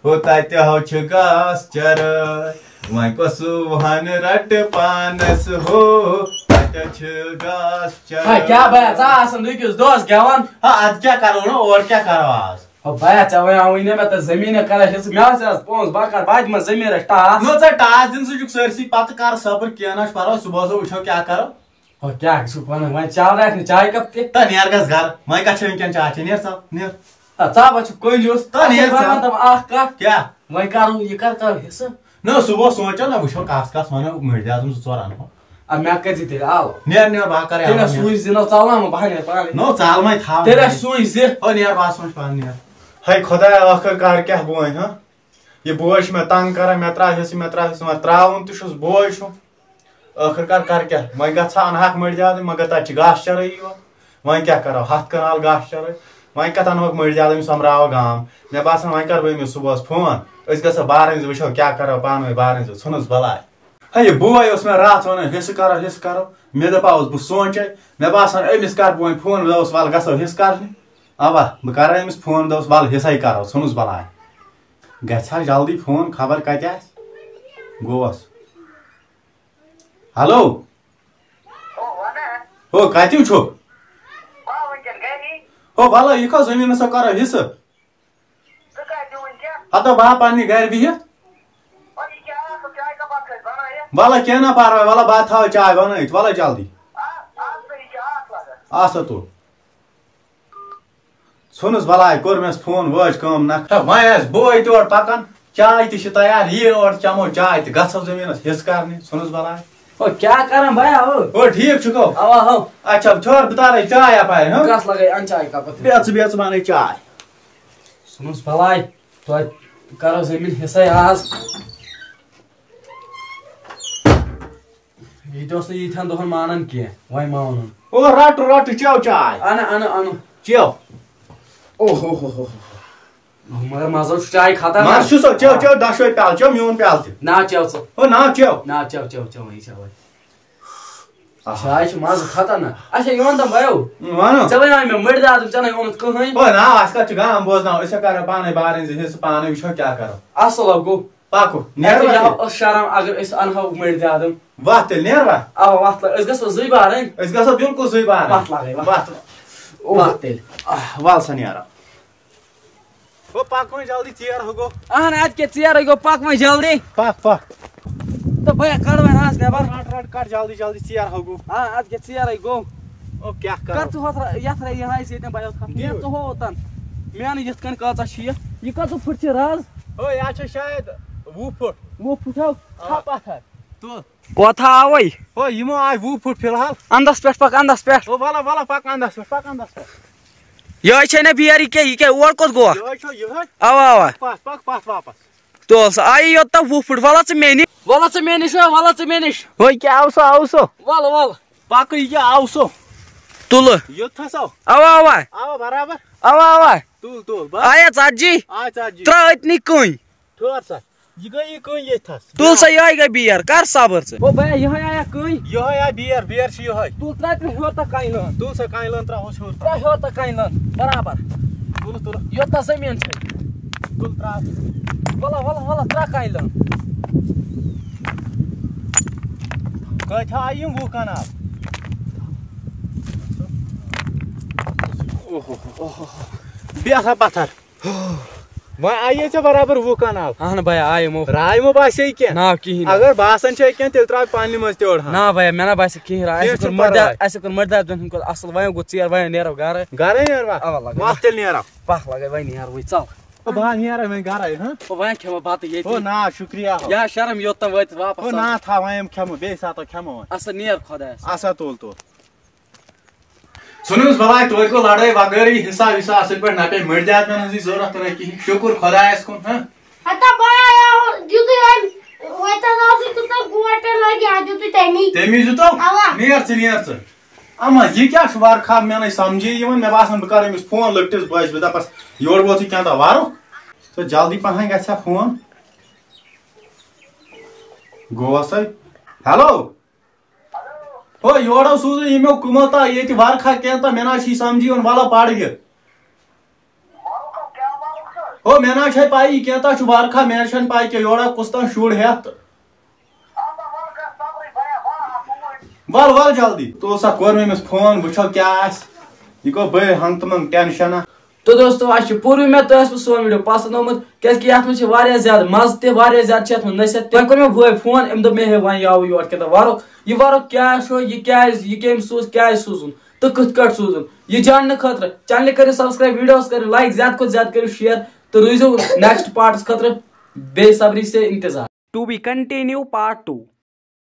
हो तत हो घास चराय वह कसुहन रट पानस हो तत घास चराय क्या भैया नुकिस दोस गेवन अद क्या करो ना और क्या करो आज भैया चे वन मे जमीन कर मे पोस बह कर बाद में जमीन टास नो टास दिन सुजुक सरसी पत कर सब्र क्या ना परो सुबह वो क्या करो क्या वन चाव रख चाय कप त नेर गस घर वह कछ वनकन चाय नेर सब नेर चाप कोंजूस क्या वह कर यह कर हिस्सा न सुबह सोचो ना वो कस वन मर्द आजम जोर अनो मे कज तेल आल नेर नेर बह कर सूज नो चल बह नो चाल मे था तेल सूज नेर बह सोच पान नेर है खुदा आखिरकार क्या बोय हाँ ये बोझ में तंग कर मे त्रा मे त्रावन तुस बोझ आखिरकार कर क्या वह ग अनहक मर्द मगर तक घास चराई वह क्या करो हथ कनाल घास चराई वह कत अनोक मर्द समराव गाम मे बासान वह कर बस सुबह फोन गो बारह वो क्या करो पान वे बारह नुस बलाय है ये बोय मे रात वन हिस्स करो मे दपा बह सोचे मे बासान अमिस कर बह फोन दस वल गो हिस्स कर अवा बह कर अमिस फोन दस वल हिस्सा करो नुस बलाय गा जल्दी फोन खबर कत गोस हेलो हो कत हो भला यह कस जमीन सा कर हिस्स हतो बह पन्ने घर बिहित वल क्या ना परवाह वल बह थो चाय बन वल जल्दी आसा तो नुस बलाय कोर मे फोन वज कम न वह बोय तोर पकान चाय तैयार यह और चमो चाय तो गो जमीन हिस्स करने नुस बलाय क्या कर भैया हो ठीक छुको अच्छा छोड़ बता चाय आप कस लगे अन चाय कप बेच बन चाय नुस बलाय तो करो जमीन हिस्सा आज यह दोहन मानन की वह मान ओ रट चो चाय अन चो ओहो मगर मजा चाय खाता ना चो 10 प्याल चो मोन प्याल ना चो ओ ना चो वही चाय मजा खाता ना अच्छा ये वन भयो वन चल मे मर्द आदम चल ओमत कहीं ओ ना आजकल च गाम बोजना ऐसे कर पाने बारे हिस्स पाने वो क्या करो असल गो पाको नेर शर्म अगर इस अनहो मर्द आदम वह तेल नेर वह वत गो जुई बार बिल्कुल जुई बार वत लगे वत तेल वाल सा नेर वो पाक में जल्दी चेयर होगो अहन आज के चेयर होगो पाक में जल्दी पाक तो भैया कर में रास नेबर रट कर जल्दी चेयर होगो हां आज के चेयर होगो ओ क्या कर तू होत यथ रे यहां से भाई ये तो होतन मेन यथ कन काचा छी ये का तो फुट छ राज ओ या छ शायद वो फुट हो था पाथर तो कोथा आवई ओ यमो आय वो फुट फिलहाल अंदस पेट पक अंदस पेट ओ वाला पक अंदस पे ये छै ने बियारी के ये और कोस गो ये आवा पक वापस तो आई यो त वो फुट वाला से मेनिश होय क्या आवसो वाल पक ये आवसो तुल यो थसो आवा बराबर आवा तुल आया चाची त्रा इतनी कोई ठोर सा ये गई कोई ये थस तुल से आई गई बियर कर साबर से ओ भैया यह आया कोई यह आया बियर छी यह तुल त्रा इतनी होता काइलन तुल से काइलन त्रा होता काइलन बराबर तुल यो त जमीन छै तुल त्रा वाला त्रा काइलन कथा आयु वो कनाल ओहो बेसा पत्थर वह आइए छ बराबर वो कनाल हां भैया आयमो रायमो बासे के ना की अगर बासन छ के तेल त्रा पानी मस तोड़ ना भैया मैं ना बासे की राय ऐसे कर मर्दा जन को असल वय गो चेयर वय नेरो गारे नेरवा वाह तेल नेरा पाख लगे वय नेर वय चल ओ बा नेरा में गारे हां ओ वय खेम बात ये ओ ना शुक्रिया या शर्म योत वत वापस ओ ना था वय खेम बे साथ खेम असल नेर खुदा आसा तोल सुनुस भलाई तो को लड़ाई वगैरह हिस्सा विसा असल पर ना पे मर जात में नजी जरूरत नहीं की शुक्र खुदायस को हां हता बया या जुतु वता नासी तो गोटे लगी आ जुतु तेमी जुतो नेर छ अमा ये क्या शुवार खा मैं नहीं समझी यवन मैं बासन बकर मिस फोन लटस बॉयज बस योर वोथि क्या ता वारो तो जल्दी पहां गछा फोन गोवा से हेलो हो योड़ो सूज यमो कुमता ये वार खा क्या ता मैं ना छी समझी उन वाला पाड़ गए ہو مے نا چھ پائی کینتا چھ وارکھا مے چھن پائی کہ یورا کستان شُر ہیت ول جلدی تو سا کور میں فون وچھو کیا آس یہ کو بڑ ہنگ تمن ٹینشن. تو دوستو آج پوری میں تو اس سون ویڈیو پسند آمت کیازکہ یتھ من واریاہ زیادہ مزہ تہ واریاہ زیادہ چھ اتھ نصیحت تہ کور مے بھائی فون ام دپ مے وۄنۍ یاو یور کینٛہہ ورُک یہ کیا چھُ یہ کیاز یہ کیم سوز کیاز سوزُن تو کتھ کٹ سوزُن یہ جاننے خاطر چینل کٔرِو سبسکرائب ویڈیوز کٔرِو لائک زیادہ کھۄتہٕ زیادہ کٔرِو شیئر تو روزو نیکسٹ پارٹس خاطر بے صبری سے انتظار. To be continue part 2.